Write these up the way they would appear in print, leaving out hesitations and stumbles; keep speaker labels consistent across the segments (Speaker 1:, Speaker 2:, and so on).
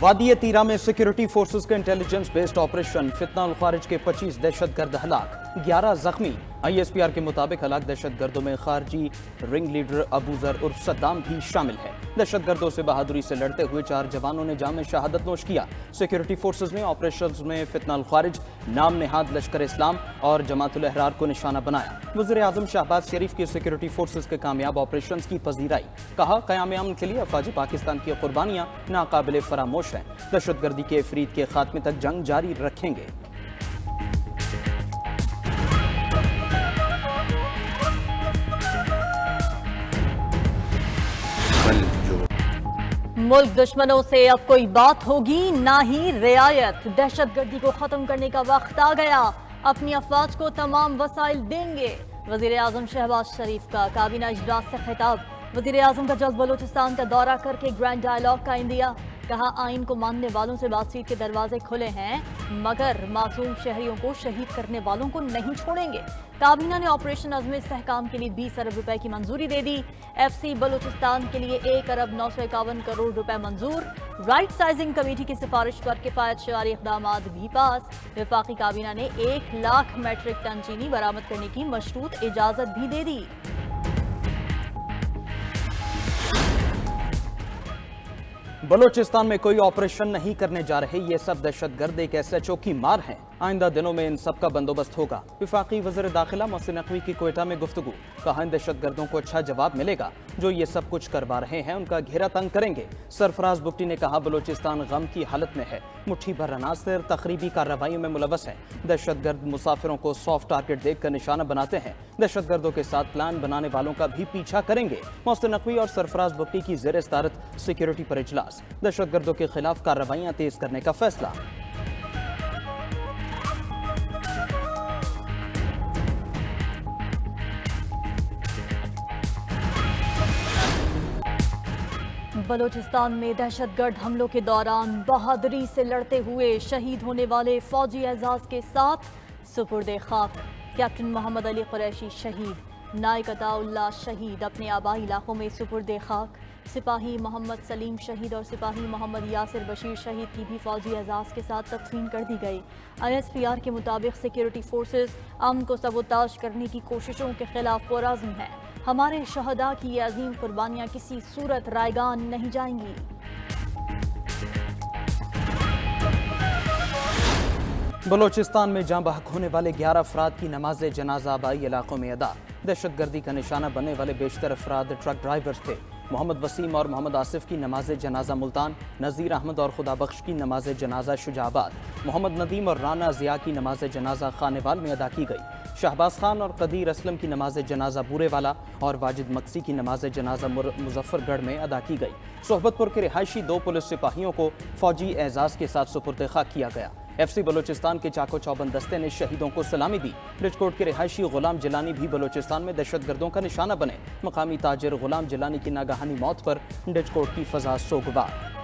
Speaker 1: वादी तीरा में सिक्योरिटी फोर्सेस के इंटेलिजेंस बेस्ड ऑपरेशन फितना अल खारिज के 25 दहशतगर्द हलाक, 11 जख्मी। ISPR के मुताबिक हलाक दहशतगर्दों में खारजी रिंग लीडर अबू जर उर्फ सद्दाम भी शामिल है। दहशतगर्दों से बहादुरी से लड़ते हुए 4 जवानों ने जाम शहादत नोश किया। सिक्योरिटी फोर्सेस ने ऑपरेशंस में फितना अल खारिज, नाम नेहाद लश्कर इस्लाम और जमातुल अहरार को निशाना बनाया। वज़ीर आज़म शहबाज शरीफ की सिक्योरिटी फोर्सेस के कामयाब ऑपरेशंस की पजीराई, कहा क़याम अमन के लिए अफवाज पाकिस्तान की कुर्बानियां नाकाबिले फरामोश हैं। दहशतगर्दी के फरीद के खात्मे तक जंग जारी रखेंगे।
Speaker 2: मुल्क दुश्मनों से अब कोई बात होगी ना ही रियायत। दहशतगर्दी को खत्म करने का वक्त आ गया, अपनी अफवाज को तमाम वसाइल देंगे। वज़ीर आज़म शहबाज शरीफ का काबीना इजलास से खिताब। वज़ीर आज़म का जल्द बलूचिस्तान का दौरा करके ग्रैंड डायलॉग का इंदिया। कहा आइन को मानने वालों से बातचीत के दरवाजे खुले हैं, मगर मासूम शहरियों को शहीद करने वालों को नहीं छोड़ेंगे। काबीना ने ऑपरेशन अज़्म इस्तेहकाम के लिए 20 अरब रुपए की मंजूरी दे दी। FC बलूचिस्तान के लिए 1 अरब 951 करोड़ रुपए मंजूर। राइट साइजिंग कमेटी की सिफारिश पर किफायत शारी इक़दामात भी पास। वफाकी काबीना ने 1 लाख मेट्रिक टन चीनी बरामद करने की मशरूत इजाजत भी दे दी।
Speaker 1: बलोचिस्तान में कोई ऑपरेशन नहीं करने जा रहे, ये सब दहशतगर्द एक SHO की मार हैं। आइंदा दिनों में इन सब का बंदोबस्त होगा। वफाकी वज़ीर दाखिला मोहसिन नकवी की कोयटा में गुफ्तगू, कहा इन दहशतगर्दों को अच्छा जवाब मिलेगा जो ये सब कुछ करवा रहे हैं, उनका घेरा तंग करेंगे। सरफराज बुगटी ने कहा बलोचिस्तान गम की हालत में है, मुट्ठी भर अनासर तखरीबी कार्रवाइयों में मुलवस है। दहशतगर्द मुसाफिरों को सॉफ्ट टारगेट देखकर निशाना बनाते हैं। दहशतगर्दों के साथ प्लान बनाने वालों का भी पीछा करेंगे। मोहसिन नकवी और सरफराज बुगटी की ज़ेर सदारत सिक्योरिटी पर इजलास। दहशतगर्दों के खिलाफ कार्रवाइयां तेज करने का फैसला।
Speaker 2: बलूचिस्तान में दहशतगर्द हमलों के दौरान बहादुरी से लड़ते हुए शहीद होने वाले फौजी एजाज के साथ सुपुर्दे खाक। कैप्टन मोहम्मद अली कुरैशी शहीद, नायक अताउल्लाह शहीद अपने आबाई इलाकों में सुपुर्दे खाक। सिपाही मोहम्मद सलीम शहीद और सिपाही मोहम्मद यासिर बशीर शहीद की भी फौजी एजाज के साथ तकसीम कर दी गई। ISPR के मुताबिक सिक्योरिटी फोर्सेस अमन को सबोताज करने की कोशिशों के खिलाफ पुरअज़्म है। हमारे शहदा की ये अजीम कुर्बानियां किसी सूरत रायगान नहीं जाएंगी।
Speaker 1: बलोचिस्तान में जाँ बहक होने वाले 11 अफराद की नमाज जनाजा आबाई इलाकों में अदा। दहशतगर्दी का निशाना बनने वाले बेशतर अफराद ट्रक ड्राइवर्स थे। मोहम्मद वसीम और मोहम्मद आसिफ की नमाज जनाजा मुल्तान, नज़ीर अहमद और खुदा बख्श की नमाज जनाजा शुजाबाद, मोहम्मद नदीम और राना ज़िया की नमाज जनाजा खानेवाल में अदा की गई। शहबाज खान और कदीर असलम की नमाज जनाजा बूरेवाला और वाजिद मक्सी की नमाज जनाजा मुजफ्फरगढ़ में अदा की गई। सोहबतपुर के रिहायशी 2 पुलिस सिपाहियों को फौजी एजाज के साथ सुपुर्द खाक किया गया। FC बलूचिस्तान के चाको चौबंद दस्ते ने शहीदों को सलामी दी। रिचकोट के रिहायशी गुलाम जिलानी भी बलूचिस्तान में दहशतगर्दों का निशाना बने। मकामी ताजिर गुलाम जिलानी की नागहानी मौत पर रिचकोट की फजा सोगवार।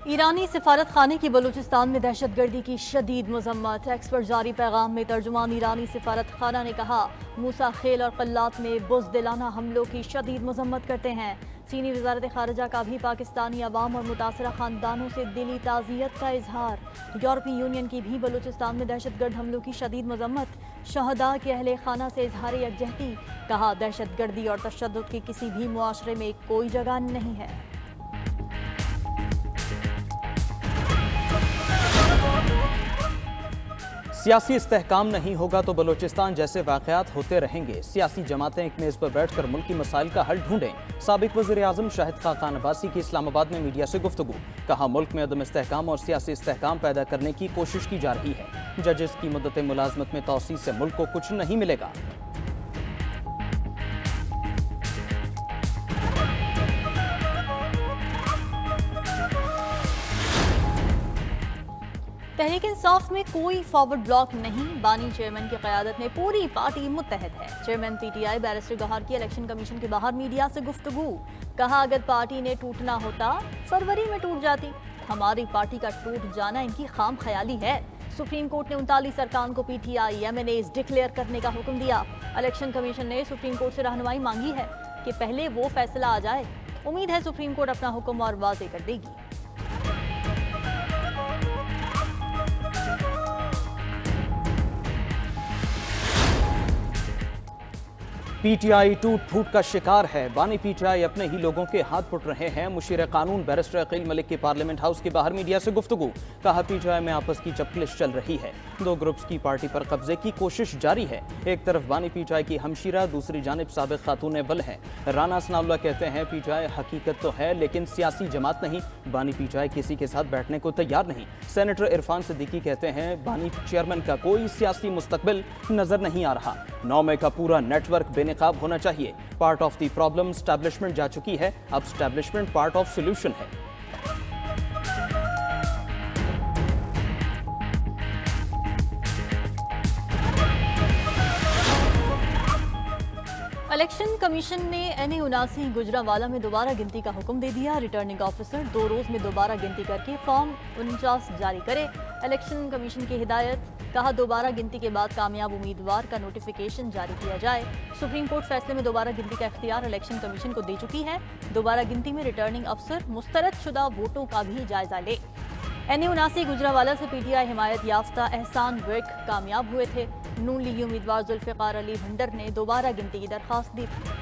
Speaker 2: ईरानी सिफारत खाने की बलूचिस्तान में दहशतगर्दी की शदीद मजम्मत। एक्सपर्ट जारी पैगाम में तर्जुमान ईरानी सिफारत खाना ने कहा मूसा खेल और कल्लात में बुज़दिलाना हमलों की शदीद मजम्मत करते हैं। चीनी वज़ारत ख़ारिजा का भी पाकिस्तानी अवाम और मुतासरा ख़ानदानों से दिली ताज़ियत का इजहार। यूरोपीय यूनियन की भी बलूचिस्तान में दहशतगर्द हमलों की शदीद मजम्मत। शहदा के अहले खाना से इजहार यकजहती, कहा दहशतगर्दी और तशद्दुद की किसी भी मुआशरे में कोई जगह नहीं है।
Speaker 1: सियासी इस्तेहकाम नहीं होगा तो बलूचिस्तान जैसे वाक़यात होते रहेंगे। सियासी जमातें एक मेज़ पर बैठकर मुल्की मसाइल का हल ढूंढें। साबिक वज़ीर आज़म शाहिद खाकान अब्बासी की इस्लामाबाद में मीडिया से गुफ्तगू, कहा मुल्क में अदम इस्तेहकाम और सियासी इस्तेहकाम पैदा करने की कोशिश की जा रही है। जजेस की मुद्दत मुलाजमत में तौसीह से मुल्क को कुछ नहीं मिलेगा।
Speaker 2: तहरीक इंसाफ में कोई फॉरवर्ड ब्लॉक नहीं। बानी चेयरमैन की क़यादत में पूरी पार्टी मुत्तहद है। चेयरमैन PTI बैरिस्टर गौहर की इलेक्शन कमीशन के बाहर मीडिया से गुफ्तगू, कहा अगर पार्टी ने टूटना होता फरवरी में टूट जाती। हमारी पार्टी का टूट जाना इनकी खाम ख्याली है। सुप्रीम कोर्ट ने 39 अरकान को पीटीआई एमएनएज डिक्लेयर करने का हुक्म दिया। इलेक्शन कमीशन ने सुप्रीम कोर्ट से रहनुमाई मांगी है कि पहले वो फैसला आ जाए। उम्मीद है सुप्रीम कोर्ट अपना हुक्म और वाज़ेह कर देगी।
Speaker 1: पीटीआई टूट फूट का शिकार है। बानी पीटीआई अपने ही लोगों के हाथ पुट रहे हैं। मुशीर कानून बैरिस्टर अकील मलिक की पार्लियामेंट हाउस के बाहर मीडिया से गुफ्तगू। कहा पीटीआई में आपस की चपलिश चल रही है। दो ग्रुप्स की पार्टी पर कब्जे की कोशिश जारी है। एक तरफ बानी पीटीआई की हमशीरा, दूसरी जानिब साबिक खातून वल है। राना सनाउल्लाह कहते हैं पीटीआई हकीकत तो है लेकिन सियासी जमात नहीं। बानी पीटीआई किसी के साथ बैठने को तैयार नहीं। सेनेटर इरफान सिद्दीकी कहते हैं बानी चेयरमैन का कोई सियासी मुस्तकबिल नजर नहीं आ रहा। 9 मई का पूरा नेटवर्क बेनकाब होना चाहिए। Part of the problem establishment जा चुकी है, अब स्टैब्लिशमेंट पार्ट ऑफ सॉल्यूशन है।
Speaker 2: इलेक्शन कमीशन ने NA-79 गुजरांवाला में दोबारा गिनती का हुक्म दे दिया। रिटर्निंग ऑफिसर 2 रोज में दोबारा गिनती करके फॉर्म 49 जारी करे। इलेक्शन कमीशन की हिदायत, कहा दोबारा गिनती के बाद कामयाब उम्मीदवार का नोटिफिकेशन जारी किया जाए। सुप्रीम कोर्ट फैसले में दोबारा गिनती का इख्तियार इलेक्शन कमीशन को दे चुकी है। दोबारा गिनती में रिटर्निंग अफसर मुस्तरद शुदा वोटों का भी जायजा ले। NA-79 गुजरांवाला से पीटीआई हिमायत याफ्ता एहसान विर्क कामयाब हुए थे। नून लीगी उम्मीदवार जुल्फिकार अली भंडर ने दोबारा गिनती की दरख्वास्त दी थी।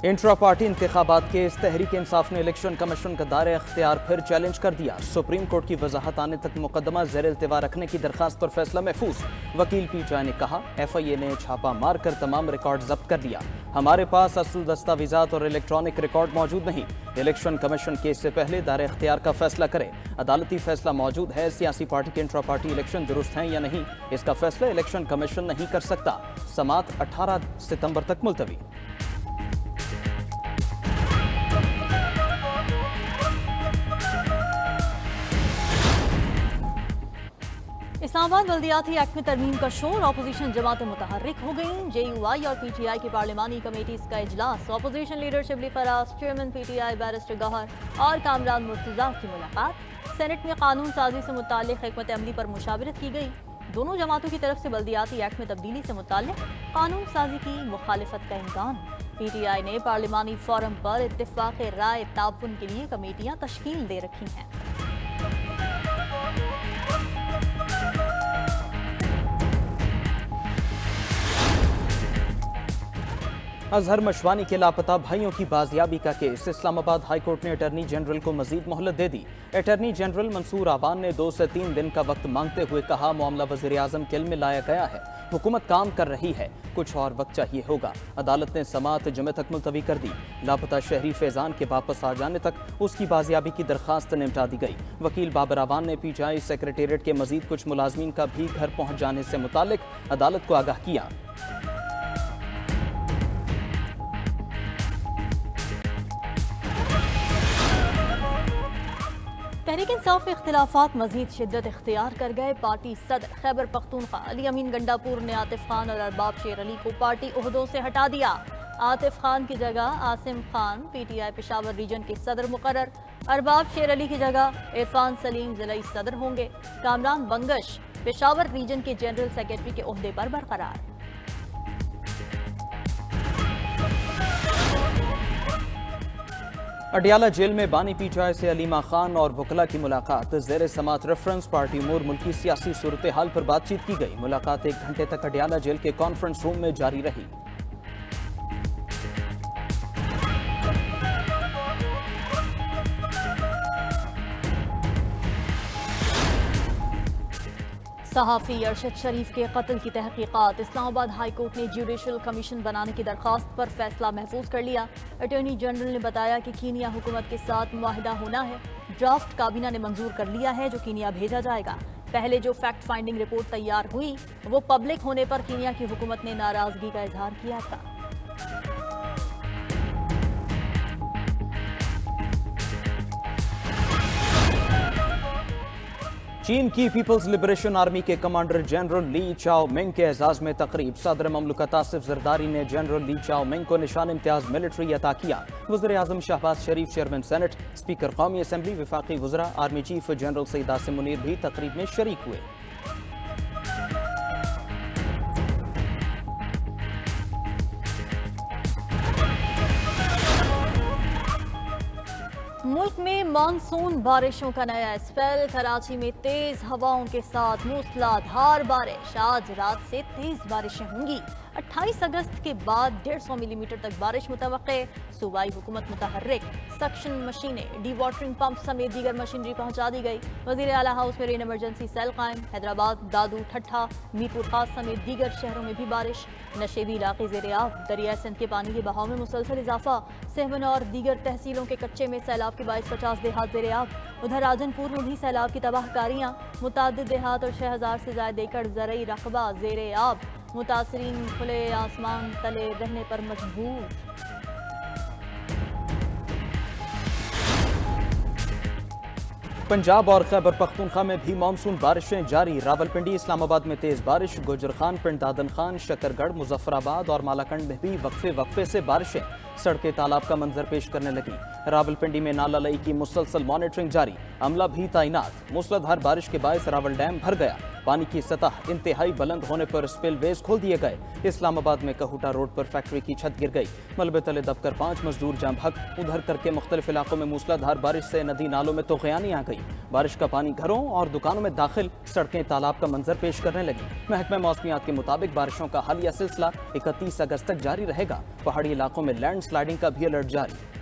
Speaker 1: इंट्रा पार्टी इंतखाबात के इस तहरीक इंसाफ ने इलेक्शन कमीशन का दायरा अख्तियार फिर चैलेंज कर दिया। सुप्रीम कोर्ट की वजाहत आने तक मुकदमा ज़ेर इल्तिवा रखने की दरखास्त पर फैसला महफूज। वकील पीटीआई ने कहा FIA ने छापा मार कर तमाम रिकॉर्ड जब्त कर लिया। हमारे पास असल दस्तावेजात और इलेक्ट्रॉनिक रिकॉर्ड मौजूद नहीं। इलेक्शन कमीशन केस से पहले दायरा अख्तियार का फैसला करे। अदालती फैसला मौजूद है। सियासी पार्टी के इंट्रा पार्टी इलेक्शन दुरुस्त हैं या नहीं, इसका फैसला इलेक्शन कमीशन नहीं कर सकता। समात 18 सितंबर तक मुलतवी।
Speaker 2: इस्लामाबाद बल्दियाती एक्ट में तरमीम का शोर, अपोजिशन जमातें मुतहर्रिक हो गईं। JUI और PTI की पार्लिमानी कमेटीज का इजलास, opposition leader Shibli Faraz, chairman PTI barrister Gohar और कामरान मुर्तजा की मुलाकात। सेनेट में कानून साजी से मुताल्लिक हिकमत अमली पर मुशावरत की गई। दोनों जमातों की तरफ से बल्दियाती एक्ट में तब्दीली से मुताल्लिक कानून साजी की मुखालिफत का इम्कान। PTI ने पार्लिमानी फोरम पर इत्तिफाक राय ताउन के लिए कमेटियां तश्कील दे रखी हैं।
Speaker 1: अजहर मशवानी के लापता भाइयों की बाजियाबी का केस, इस्लामाबाद हाई कोर्ट ने अटॉर्नी जनरल को मजीद मोहलत दे दी। अटॉर्नी जनरल मंसूर आवान ने 2 से 3 दिन का वक्त मांगते हुए कहा मामला वज़ीर आज़म के इल्म में लाया गया है, हुकूमत काम कर रही है, कुछ और वक्त चाहिए होगा। अदालत ने समात जुमे तक मुलतवी कर दी। लापता शहरी फैजान के वापस आ जाने तक उसकी बाजियाबी की दरख्वास्त निपटा दी गई। वकील बाबर आवान ने PTI सेक्रेटेरिएट के मजीद कुछ मुलाजमीन का भी घर पहुँच जाने से मुतालिक अदालत को आगाह किया।
Speaker 2: तहरीक इंसाफ इख्तिलाफात मजीद शिद्दत इख्तियार कर गए। पार्टी सदर खैबर पख्तूनख्वा अली अमीन गंडापुर ने आतिफ खान और अरबाब शेर अली को पार्टी ओहदों से हटा दिया। आतिफ खान की जगह आसिम खान PTI पेशावर रीजन के सदर मुकर्रर। अरबाब शेर अली की जगह इरफान सलीम जिलाई सदर होंगे। कामरान बंगश पेशावर रीजन के जनरल सेक्रेटरी के ओहदे पर बरकरार।
Speaker 1: अडियाला जेल में बानी PTI से अलीमा खान और वकला की मुलाकात। ज़ेर समात रेफरेंस पार्टी उमूर, मुल्की सियासी सूरत हाल पर बातचीत की गई। मुलाकात 1 घंटे तक अडियाला जेल के कॉन्फ्रेंस रूम में जारी रही।
Speaker 2: सहाफ़ी अरशद शरीफ के कत्ल की तहकीकात, इस्लामाबाद हाई कोर्ट ने जुडिशल कमीशन बनाने की दरख्वास्त पर फैसला महफूज कर लिया। अटॉर्नी जनरल ने बताया कि कीनिया हुकूमत के साथ मुआहिदा होना है। ड्राफ्ट काबीना ने मंजूर कर लिया है जो कीनिया भेजा जाएगा। पहले जो फैक्ट फाइंडिंग रिपोर्ट तैयार हुई वो पब्लिक होने पर कीनिया की हुकूमत ने नाराजगी का इजहार किया था।
Speaker 1: چین کی پیپلز لبریشن آرمی کے کمانڈر جنرل لی چاؤ منگ کے اعزاز میں تقریب. صدر مملکت آصف زرداری نے جنرل لی چاؤ منگ کو نشان امتیاز ملٹری عطا کیا. وزیر اعظم شہباز شریف، چیئرمین سینٹ، اسپیکر قومی اسمبلی، وفاقی وزراء، army chief general Syed Asim Munir بھی تقریب میں شریک ہوئے.
Speaker 2: ملک میں مانسون بارشوں کا نیا اسپیل. کراچی میں تیز ہواؤں کے ساتھ موسلا دھار بارش. آج رات سے تیز بارشیں ہوں گی. 28 اگست کے بعد 150 ملی میٹر تک بارش متوقع. صوبائی حکومت متحرک. سکشن مشینیں، ڈی واٹرنگ پمپ سمیت دیگر مشینری پہنچا دی گئی. وزیر اعلیٰ ہاؤس میں رین ایمرجنسی سیل قائم. حیدرآباد، دادو، ٹھٹھا، میرپور خاص سمیت دیگر شہروں میں بھی بارش. نشیبی علاقے زیر آب. دریائے سندھ کے پانی کے بہاؤ میں مسلسل اضافہ. سہون اور دیگر تحصیلوں کے کچے میں سیلاب کے باعث 50 دیہات زیر آب. ادھر راجن پور میں بھی سیلاب کی تباہ کاریاں. متعدد دیہات اور 6000 سے زائد ایکڑ زرعی رقبہ زیر آب. متاثرین کھلے آسمان تلے رہنے پر مجبور.
Speaker 1: پنجاب اور خیبر پختونخوا میں بھی مانسون بارشیں جاری. راولپنڈی، اسلام آباد میں تیز بارش. گوجرخان، پنڈ دادن خان، شکرگڑھ، مظفر آباد اور مالاکنڈ میں بھی وقفے سے بارشیں. سڑکیں تالاب کا منظر پیش کرنے لگی. راولپنڈی میں نالہ لئی کی مسلسل مانیٹرنگ جاری. عملہ بھی تعینات. موسلادھار بارش کے باعث راول ڈیم بھر گیا. پانی کی سطح انتہائی بلند ہونے پر سپل ویز کھول دیے گئے. اسلام آباد میں کہوٹا روڈ پر فیکٹری کی چھت گر گئی. ملبے تلے دب کر 5 مزدور جاں بحق. ادھر کر کے مختلف علاقوں میں موسلادھار بارش سے ندی نالوں میں طغیانی آ گئی. بارش کا پانی گھروں اور دکانوں میں داخل. سڑکیں تالاب کا منظر پیش کرنے لگی. محکمہ موسمیات کے مطابق بارشوں کا حالیہ سلسلہ 31 اگست تک جاری رہے گا. پہاڑی علاقوں میں لینڈ سلائیڈنگ کا بھی الرٹ جاری.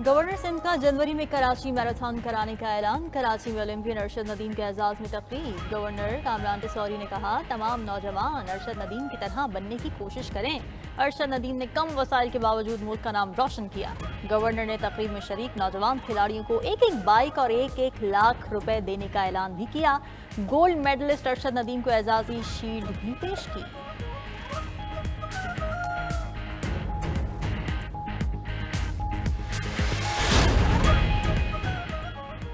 Speaker 2: گورنر سندھ کا جنوری میں کراچی میراتھن کرانے کا اعلان. کراچی میں اولمپئن ارشد ندیم کے اعزاز میں تقریب. گورنر کامران ٹیسوری نے کہا تمام نوجوان ارشد ندیم کی طرح بننے کی کوشش کریں. ارشد ندیم نے کم وسائل کے باوجود ملک کا نام روشن کیا. گورنر نے تقریب میں شریک نوجوان کھلاڑیوں کو 1 بائیک اور 1 لاکھ روپے دینے کا اعلان بھی کیا. گولڈ میڈلسٹ ارشد ندیم کو اعزازی شیلڈ بھی پیش کی.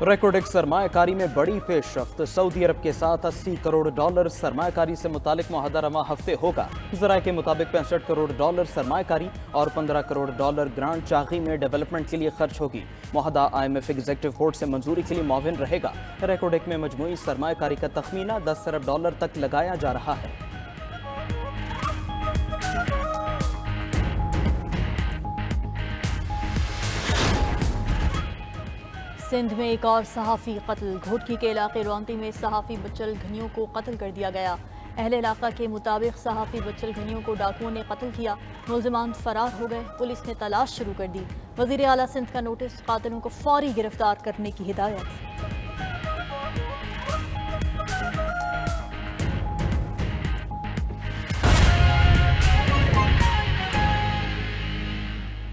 Speaker 1: ریکارڈ سرمایہ کاری میں بڑی پیش رفت. سعودی عرب کے ساتھ 80 کروڑ ڈالر سرمایہ کاری سے متعلق معاہدہ رواں ہفتے ہوگا. ذرائع کے مطابق 65 کروڑ ڈالر سرمایہ کاری اور 15 کروڑ ڈالر گرانٹ چاغی میں ڈیولپمنٹ کے لیے خرچ ہوگی. معاہدہ IMF ایگزیکٹو بورڈ سے منظوری کے لیے معاون رہے گا. ریکارڈ میں مجموعی سرمایہ کاری کا تخمینہ 10 ارب ڈالر تک لگایا جا رہا ہے.
Speaker 2: سندھ میں ایک اور صحافی قتل. گھوٹکی کے علاقے رونتی میں صحافی بچل گھنیوں کو قتل کر دیا گیا. اہل علاقہ کے مطابق صحافی بچل گھنیوں کو ڈاکوؤں نے قتل کیا. ملزمان فرار ہو گئے. پولیس نے تلاش شروع کر دی. وزیر اعلیٰ سندھ کا نوٹس. قاتلوں کو فوری گرفتار کرنے کی ہدایت.